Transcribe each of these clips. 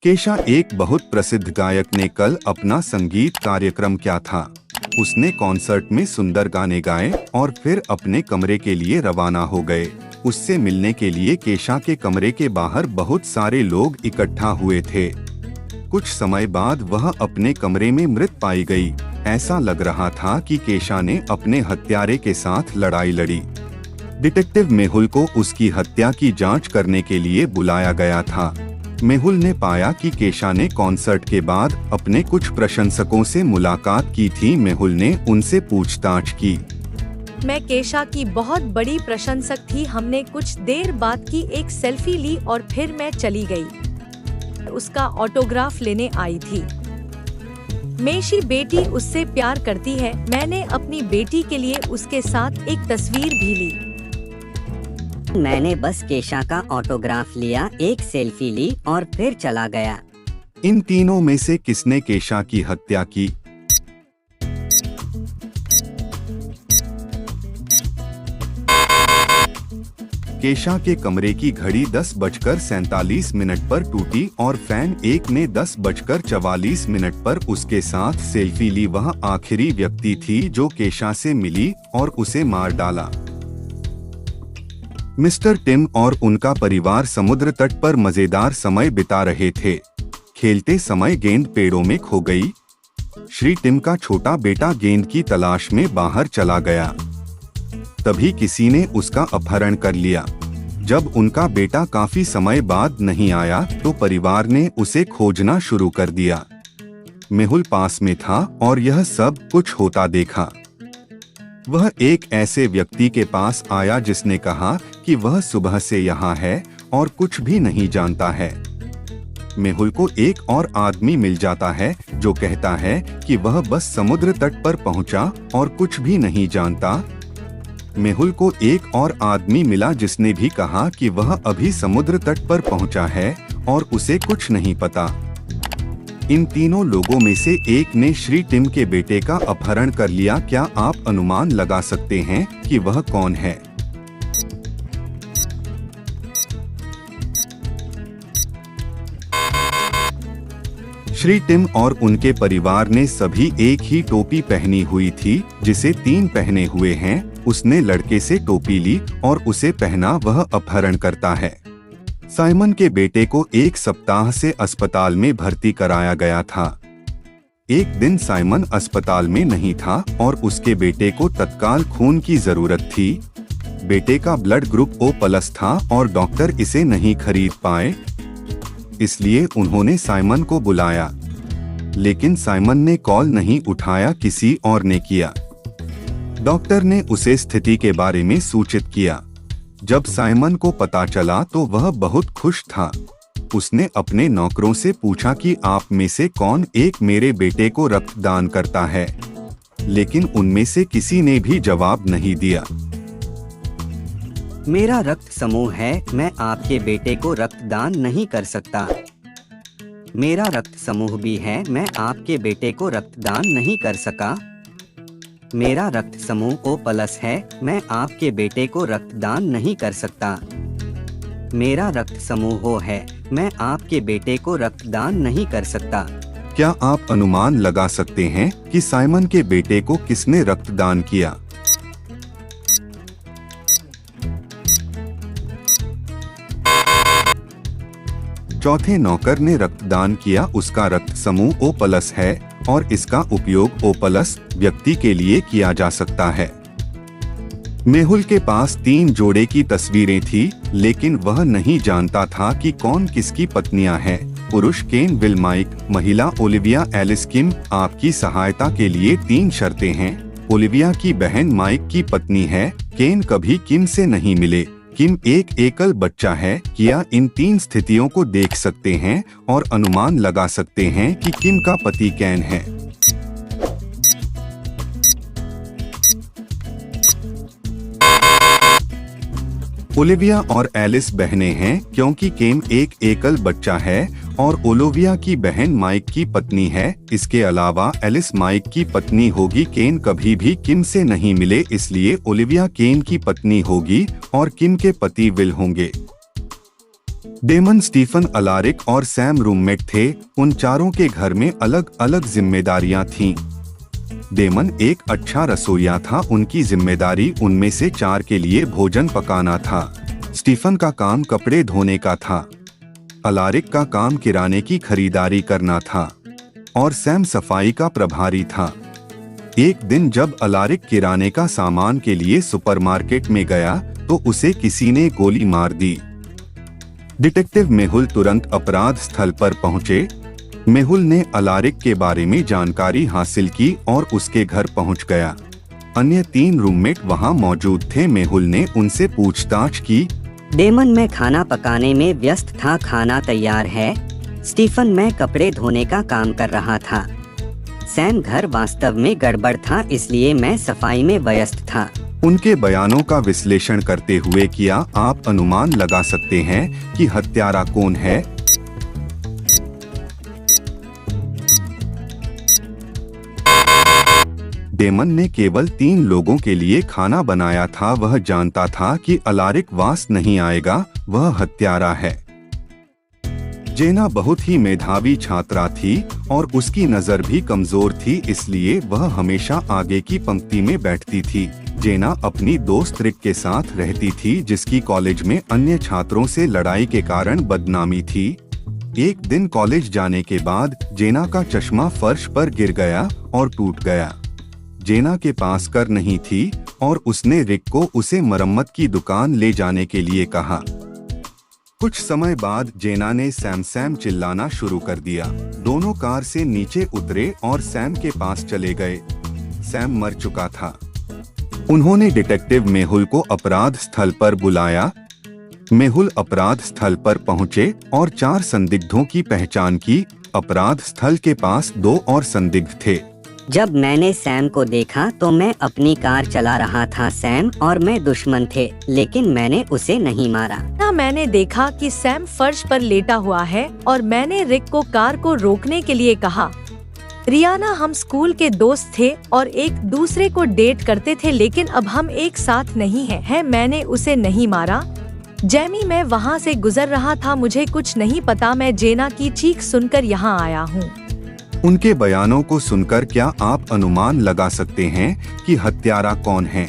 केशा एक बहुत प्रसिद्ध गायक ने कल अपना संगीत कार्यक्रम किया था। उसने कॉन्सर्ट में सुंदर गाने गाए और फिर अपने कमरे के लिए रवाना हो गए। उससे मिलने के लिए केशा के कमरे के बाहर बहुत सारे लोग इकट्ठा हुए थे। कुछ समय बाद वह अपने कमरे में मृत पाई गई। ऐसा लग रहा था कि केशा ने अपने हत्यारे के साथ लड़ाई लड़ी। डिटेक्टिव मेहुल को उसकी हत्या की जांच करने के लिए बुलाया गया था। मेहुल ने पाया कि केशा ने कॉन्सर्ट के बाद अपने कुछ प्रशंसकों से मुलाकात की थी। मेहुल ने उनसे पूछताछ की। मैं केशा की बहुत बड़ी प्रशंसक थी। हमने कुछ देर बाद की एक सेल्फी ली और फिर मैं चली गई। उसका ऑटोग्राफ लेने आई थी। मेरी बेटी उससे प्यार करती है। मैंने अपनी बेटी के लिए उसके साथ एक तस्वीर भी ली। मैंने बस केशा का ऑटोग्राफ लिया, एक सेल्फी ली और फिर चला गया। इन तीनों में से किसने केशा की हत्या की? केशा के कमरे की घड़ी 10:47 पर टूटी और फैन 1 ने 10:44 पर उसके साथ सेल्फी ली। वह आखिरी व्यक्ति थी जो केशा से मिली और उसे मार डाला। मिस्टर टिम और उनका परिवार समुद्र तट पर मजेदार समय बिता रहे थे। खेलते समय गेंद पेड़ों में खो गई। श्री टिम का छोटा बेटा गेंद की तलाश में बाहर चला गया। तभी किसी ने उसका अपहरण कर लिया। जब उनका बेटा काफी समय बाद नहीं आया तो परिवार ने उसे खोजना शुरू कर दिया। मेहुल पास में था और यह सब कुछ होता देखा। वह एक ऐसे व्यक्ति के पास आया जिसने कहा कि वह सुबह से यहाँ है और कुछ भी नहीं जानता है। मेहुल को एक और आदमी मिल जाता है जो कहता है कि वह बस समुद्र तट पर पहुंचा और कुछ भी नहीं जानता। मेहुल को एक और आदमी मिला जिसने भी कहा कि वह अभी समुद्र तट पर पहुंचा है और उसे कुछ नहीं पता। इन तीनों लोगों में से एक ने श्री टिम के बेटे का अपहरण कर लिया। क्या आप अनुमान लगा सकते हैं कि वह कौन है? श्री टिम और उनके परिवार ने सभी एक ही टोपी पहनी हुई थी जिसे 3 पहने हुए हैं। उसने लड़के से टोपी ली और उसे पहना। वह अपहरण करता है। साइमन के बेटे को 1 सप्ताह से अस्पताल में भर्ती कराया गया था। एक दिन साइमन अस्पताल में नहीं था और उसके बेटे को तत्काल खून की जरूरत थी। बेटे का ब्लड ग्रुप O+ था और डॉक्टर इसे नहीं खरीद पाए, इसलिए उन्होंने साइमन को बुलाया, लेकिन साइमन ने कॉल नहीं उठाया, किसी और ने किया। डॉक्टर ने उसे स्थिति के बारे में सूचित किया। जब साइमन को पता चला तो वह बहुत खुश था। उसने अपने नौकरों से पूछा कि आप में से कौन एक मेरे बेटे को रक्तदान करता है, लेकिन उनमें से किसी ने भी जवाब नहीं दिया। मेरा रक्त समूह है, मैं आपके बेटे को रक्तदान नहीं कर सकता। मेरा रक्त समूह भी है, मैं आपके बेटे को रक्तदान नहीं कर सका। मेरा रक्त समूह O+ है, मैं आपके बेटे को रक्तदान नहीं कर सकता। मेरा रक्त समूह O है, मैं आपके बेटे को रक्तदान नहीं कर सकता। क्या आप अनुमान लगा सकते हैं कि साइमन के बेटे को किसने रक्तदान किया? चौथे नौकर ने रक्तदान किया। उसका रक्त समूह O+ है और इसका उपयोग O+ व्यक्ति के लिए किया जा सकता है। मेहुल के पास 3 जोड़े की तस्वीरें थी, लेकिन वह नहीं जानता था कि कौन किसकी पत्नियां हैं। पुरुष केन विलमाइक, महिला ओलिविया एलिस किम। आपकी सहायता के लिए 3 शर्तें हैं। ओलिविया की बहन माइक की पत्नी है। केन कभी किम से नहीं मिले। किम एक एकल बच्चा है। क्या इन 3 स्थितियों को देख सकते हैं और अनुमान लगा सकते हैं कि किम का पति केन है। ओलिविया और एलिस बहनें हैं क्योंकि केन एक एकल बच्चा है और ओलिविया की बहन माइक की पत्नी है। इसके अलावा एलिस माइक की पत्नी होगी। केन कभी भी किम से नहीं मिले, इसलिए ओलिविया केन की पत्नी होगी और किम के पति विल होंगे। डेमन, स्टीफन, अलारिक और सैम रूममेट थे। उन चारों के घर में अलग अलग जिम्मेदारियां थीं। डेमन एक अच्छा रसोइया था। उनकी जिम्मेदारी उनमें से 4 के लिए भोजन पकाना था। स्टीफन का काम कपड़े धोने का था। अलारिक का काम किराने की खरीदारी करना था और सैम सफाई का प्रभारी था। एक दिन जब अलारिक किराने का सामान के लिए सुपरमार्केट में गया तो उसे किसी ने गोली मार दी। डिटेक्टिव मेहुल तुरंत अपराध स्थल पर पहुंचे। मेहुल ने अलारिक के बारे में जानकारी हासिल की और उसके घर पहुंच गया। अन्य 3 रूममेट वहां मौजूद थे। मेहुल ने उनसे पूछताछ की। डेमन, मैं खाना पकाने में व्यस्त था, खाना तैयार है। स्टीफन, मैं कपड़े धोने का काम कर रहा था। सैम, घर वास्तव में गड़बड़ था इसलिए मैं सफाई में व्यस्त था। उनके बयानों का विश्लेषण करते हुए क्या आप अनुमान लगा सकते हैं कि हत्यारा कौन है? डेमन ने केवल 3 लोगों के लिए खाना बनाया था। वह जानता था कि अलारिक वास नहीं आएगा, वह हत्यारा है। जेना बहुत ही मेधावी छात्रा थी और उसकी नजर भी कमजोर थी, इसलिए वह हमेशा आगे की पंक्ति में बैठती थी। जेना अपनी दोस्त रिक के साथ रहती थी, जिसकी कॉलेज में अन्य छात्रों से लड़ाई के कारण बदनामी थी। एक दिन कॉलेज जाने के बाद जेना का चश्मा फर्श पर गिर गया और टूट गया। जेना के पास कर नहीं थी और उसने रिक को उसे मरम्मत की दुकान ले जाने के लिए कहा। कुछ समय बाद जेना ने सैम चिल्लाना शुरू कर दिया। दोनों कार से नीचे उतरे और सैम के पास चले गए। सैम मर चुका था। उन्होंने डिटेक्टिव मेहुल को अपराध स्थल पर बुलाया। मेहुल अपराध स्थल पर पहुंचे और 4 संदिग्धों की पहचान की। अपराध स्थल के पास 2 और संदिग्ध थे। जब मैंने सैम को देखा तो मैं अपनी कार चला रहा था। सैम और मैं दुश्मन थे, लेकिन मैंने उसे नहीं मारा। मैंने देखा कि सैम फर्श पर लेटा हुआ है और मैंने रिक को कार को रोकने के लिए कहा। रियाना, हम स्कूल के दोस्त थे और एक दूसरे को डेट करते थे, लेकिन अब हम एक साथ नहीं हैं। मैंने उसे नहीं मारा। जैमी, मैं वहाँ से गुजर रहा था, मुझे कुछ नहीं पता। मैं जेना की चीख सुनकर यहाँ आया हूँ। उनके बयानों को सुनकर क्या आप अनुमान लगा सकते हैं कि हत्यारा कौन है?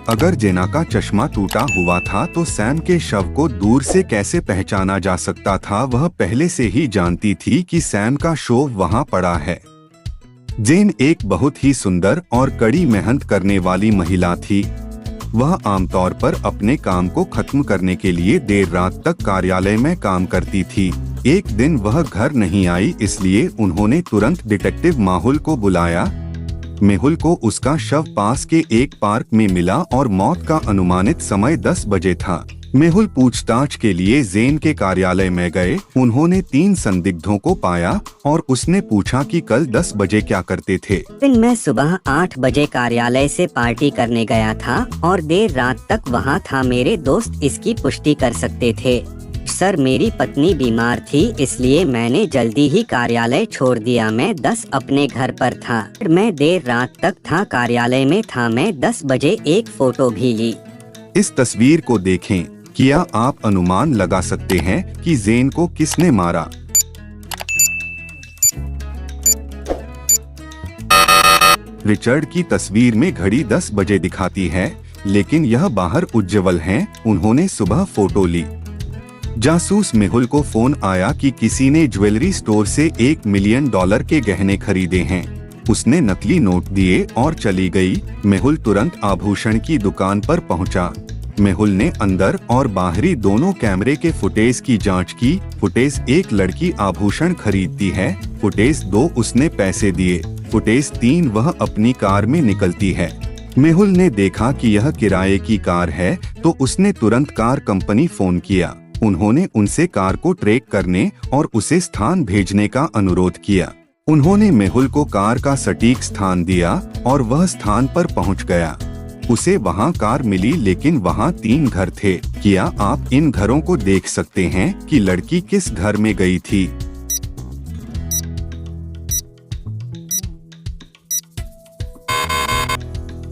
अगर जेना का चश्मा टूटा हुआ था तो सैम के शव को दूर से कैसे पहचाना जा सकता था? वह पहले से ही जानती थी कि सैम का शव वहां पड़ा है। जेन एक बहुत ही सुंदर और कड़ी मेहनत करने वाली महिला थी। वह आमतौर पर अपने काम को खत्म करने के लिए देर रात तक कार्यालय में काम करती थी। एक दिन वह घर नहीं आई, इसलिए उन्होंने तुरंत डिटेक्टिव मेहुल को बुलाया। मेहुल को उसका शव पास के एक पार्क में मिला और मौत का अनुमानित समय 10 बजे था। मेहुल पूछताछ के लिए जेन के कार्यालय में गए। उन्होंने 3 संदिग्धों को पाया और उसने पूछा कि कल 10 बजे क्या करते थे। मैं सुबह 8 बजे कार्यालय से पार्टी करने गया था और देर रात तक वहाँ था। मेरे दोस्त इसकी पुष्टि कर सकते थे। सर, मेरी पत्नी बीमार थी इसलिए मैंने जल्दी ही कार्यालय छोड़ दिया। मैं 10 अपने घर पर था। मैं देर रात तक था, कार्यालय में था। मैं 10 बजे एक फोटो भी ली। इस तस्वीर को देखें। क्या आप अनुमान लगा सकते हैं कि जेन को किसने मारा? रिचर्ड की तस्वीर में घड़ी 10 बजे दिखाती है, लेकिन यह बाहर उज्ज्वल है। उन्होंने सुबह फोटो ली। जासूस मेहुल को फोन आया कि किसी ने ज्वेलरी स्टोर से $1 मिलियन के गहने खरीदे हैं। उसने नकली नोट दिए और चली गई। मेहुल तुरंत आभूषण की दुकान पर पहुंचा। मेहुल ने अंदर और बाहरी दोनों कैमरे के फुटेज की जांच की। फुटेज 1 लड़की आभूषण खरीदती है। फुटेज 2 उसने पैसे दिए। फुटेज 3 वह अपनी कार में निकलती है। मेहुल ने देखा कि यह किराए की कार है तो उसने तुरंत कार कंपनी फोन किया। उन्होंने उनसे कार को ट्रैक करने और उसे स्थान भेजने का अनुरोध किया। उन्होंने मेहुल को कार का सटीक स्थान दिया और वह स्थान पर पहुंच गया। उसे वहां कार मिली, लेकिन वहां 3 घर थे। क्या आप इन घरों को देख सकते हैं कि लड़की किस घर में गई थी?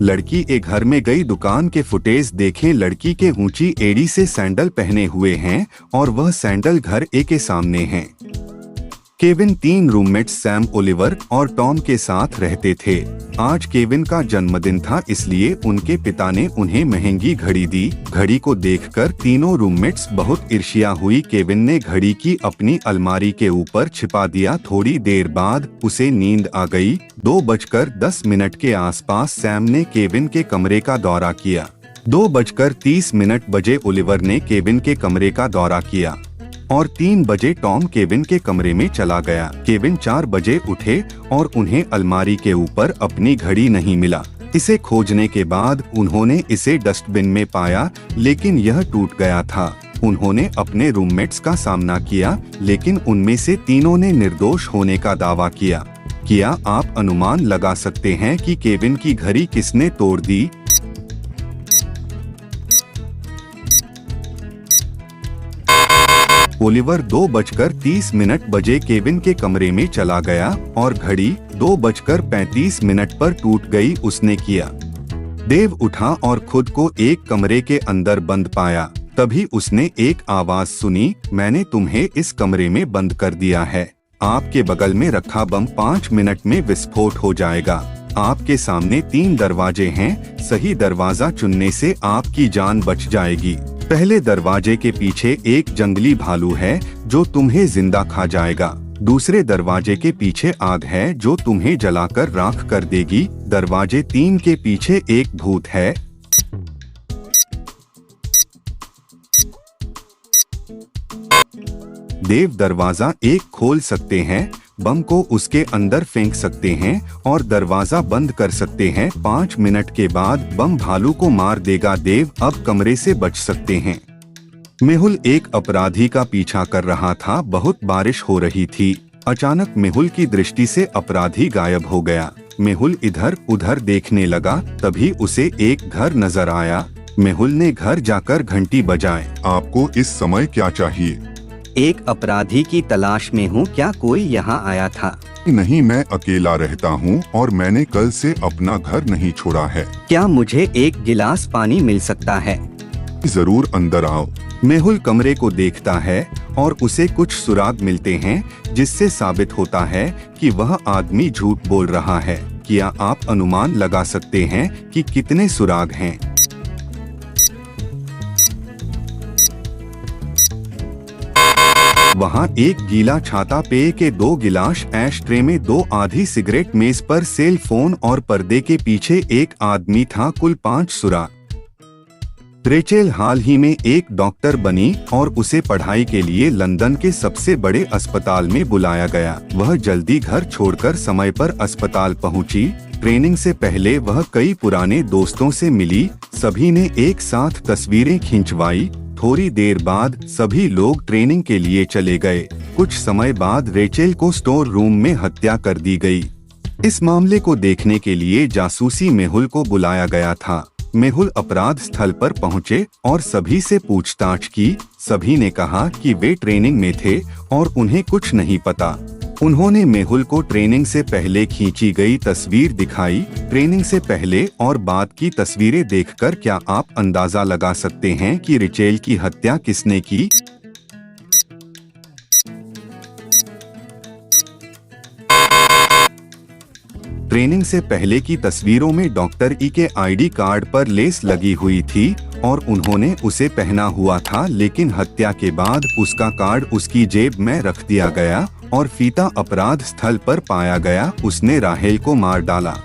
लड़की के घर में गई दुकान के फुटेज देखें। लड़की के ऊंची एड़ी से सैंडल पहने हुए हैं और वह सैंडल घर ए के सामने हैं। केविन 3 रूममेट्स सैम, ओलिवर और टॉम के साथ रहते थे। आज केविन का जन्मदिन था, इसलिए उनके पिता ने उन्हें महंगी घड़ी दी। घड़ी को देखकर तीनों रूममेट्स बहुत ईर्ष्या हुई। केविन ने घड़ी की अपनी अलमारी के ऊपर छिपा दिया। थोड़ी देर बाद उसे नींद आ गई। 2:10 के आसपास सैम ने केविन के कमरे का दौरा किया। 2:30 बजे ओलिवर ने केविन के कमरे का दौरा किया और 3 बजे टॉम केविन के कमरे में चला गया। केविन 4 बजे उठे और उन्हें अलमारी के ऊपर अपनी घड़ी नहीं मिला। इसे खोजने के बाद उन्होंने इसे डस्टबिन में पाया, लेकिन यह टूट गया था। उन्होंने अपने रूममेट्स का सामना किया, लेकिन उनमें से तीनों ने निर्दोष होने का दावा किया। क्या आप अनुमान लगा सकते हैं कि केविन की घड़ी किसने तोड़ दी? ओलिवर 2:30 बजे केविन के कमरे में चला गया और घड़ी 2:35 पर टूट गई। उसने किया। देव उठा और खुद को एक कमरे के अंदर बंद पाया। तभी उसने एक आवाज सुनी, मैंने तुम्हें इस कमरे में बंद कर दिया है। आपके बगल में रखा बम 5 मिनट में विस्फोट हो जाएगा। आपके सामने 3 दरवाजे हैं। सही दरवाजा चुनने से आपकी जान बच जाएगी। पहले दरवाजे के पीछे एक जंगली भालू है जो तुम्हें जिंदा खा जाएगा। दूसरे दरवाजे के पीछे आग है जो तुम्हें जलाकर राख कर देगी। दरवाजे 3 के पीछे एक भूत है। देव दरवाजा 1 खोल सकते हैं, बम को उसके अंदर फेंक सकते हैं और दरवाजा बंद कर सकते हैं। 5 मिनट के बाद बम भालू को मार देगा। देव अब कमरे से बच सकते हैं। मेहुल एक अपराधी का पीछा कर रहा था। बहुत बारिश हो रही थी। अचानक मेहुल की दृष्टि से अपराधी गायब हो गया। मेहुल इधर उधर देखने लगा, तभी उसे एक घर नजर आया। मेहुल ने घर जाकर घंटी बजाई। आपको इस समय क्या चाहिए? एक अपराधी की तलाश में हूँ। क्या कोई यहाँ आया था? नहीं, मैं अकेला रहता हूँ और मैंने कल से अपना घर नहीं छोड़ा है। क्या मुझे एक गिलास पानी मिल सकता है? जरूर, अंदर आओ। मेहुल कमरे को देखता है और उसे कुछ सुराग मिलते हैं, जिससे साबित होता है कि वह आदमी झूठ बोल रहा है। क्या आप अनुमान लगा सकते हैं कि कितने सुराग हैं? वहाँ एक गीला छाता, पेय के 2 गिलास, ऐश ट्रे में 2 आधी सिगरेट, मेज पर सेल फोन और पर्दे के पीछे एक आदमी था। कुल 5 सुराग। रेचेल हाल ही में एक डॉक्टर बनी और उसे पढ़ाई के लिए लंदन के सबसे बड़े अस्पताल में बुलाया गया। वह जल्दी घर छोड़कर समय पर अस्पताल पहुंची। ट्रेनिंग से पहले वह कई पुराने दोस्तों से मिली। सभी ने एक साथ तस्वीरें खिंचवाई। थोड़ी देर बाद सभी लोग ट्रेनिंग के लिए चले गए। कुछ समय बाद रेचेल को स्टोर रूम में हत्या कर दी गई। इस मामले को देखने के लिए जासूसी मेहुल को बुलाया गया था। मेहुल अपराध स्थल पर पहुंचे और सभी से पूछताछ की। सभी ने कहा कि वे ट्रेनिंग में थे और उन्हें कुछ नहीं पता। उन्होंने मेहुल को ट्रेनिंग से पहले खींची गई तस्वीर दिखाई। ट्रेनिंग से पहले और बाद की तस्वीरें देखकर क्या आप अंदाजा लगा सकते हैं कि रेचेल की हत्या किसने की? ट्रेनिंग से पहले की तस्वीरों में डॉक्टर ई के आईडी कार्ड पर लेस लगी हुई थी और उन्होंने उसे पहना हुआ था, लेकिन हत्या के बाद उसका कार्ड उसकी जेब में रख दिया गया और फीता अपराध स्थल पर पाया गया। उसने राहेल को मार डाला।